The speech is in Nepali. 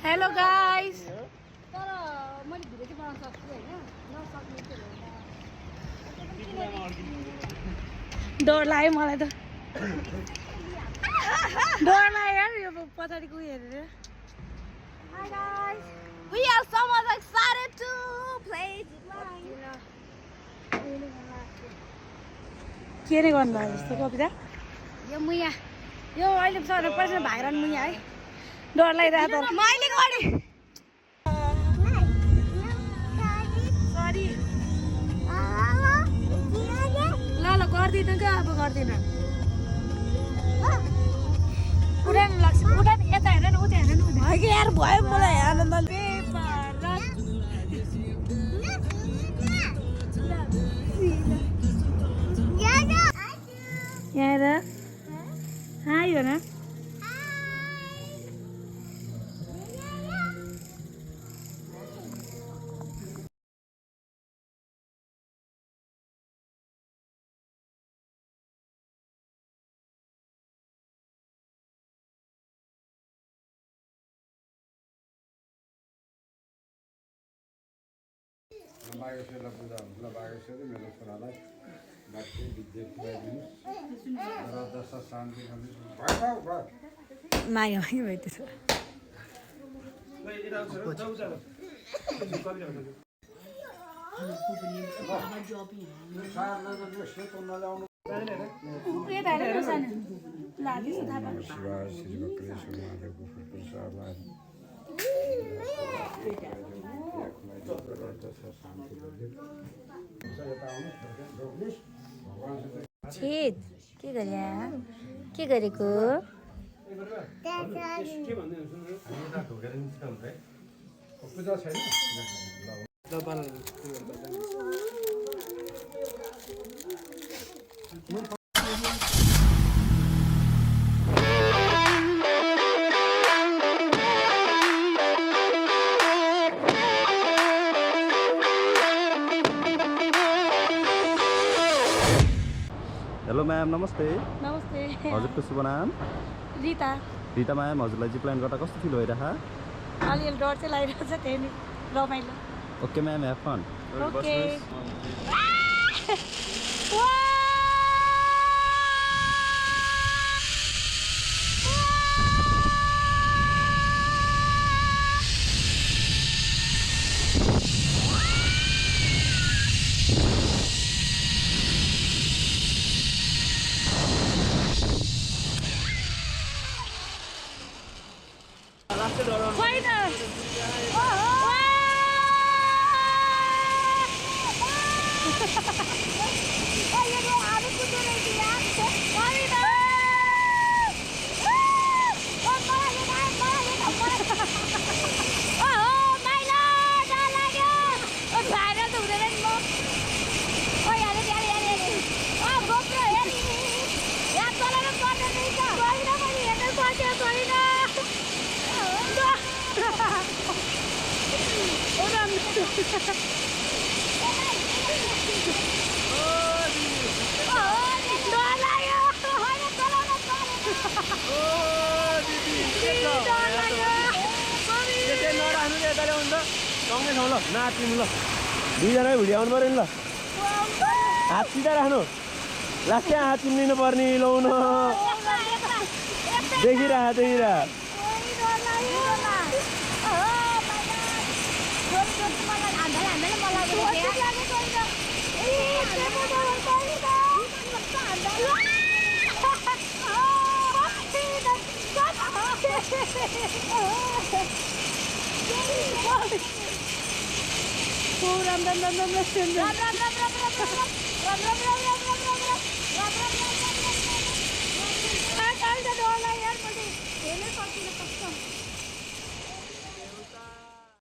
हेलो गाइस तर मैले भिडियो चाहिँ बनाउन सक्छु हैन नसक्ने चाहिँ डर लाग्यो मलाई त डर लाग्यो यार यो पछाडिको हेरेर Hi guys, we are so much excited to play zipline. के नै गर्नु लाग्यो जस्तो कविता यो मुया यो अहिले सबैले पैसा भाइरन मुनि है डर लागिरहेको त मैले गरे सरी ल ल गर्दिनँ क्या अब गर्दिनँ उडान लाग्छ उडान यता हेर न उता हेर न उता कि यार भयो मलाई आनन्दले यहाँ हेर हाई हो न बागेश्वरलाई पूजा हुन्छ बागेश्वरले मेरो छोरालाई बाँकी विद्या खुवाइदिनुहोस् र दशा शान्ति माया माया भइदिन्छ सेतो नल्याउनु यता हेर न सानो लाग्यो थाहा पाएँ शिवाय श्री वक्रेश्वर महादेवको प्रसादलाई छेद के गरे के गरेको पूजा छैन हेलो म्याम नमस्ते नमस्ते हजुरको शुभ नाम रिता रिता म्याम हजुरलाई जिप्लाइन गर्दा कस्तो फिल भइरहेको अलिअलि डर चाहिँ लागिरहेको छ त्यही नि रमाइलो okay ma'am have fun okay होइन नाच्नु ल दुईजना भिडियो आउनु पऱ्यो नि ल हात सिधा राख्नु लास्ट त्यहाँ हात चिम्लिनु पर्ने लाउनु देखिरह राम राम राम राम राम राम राम राम राम राम राम राम राम राम राम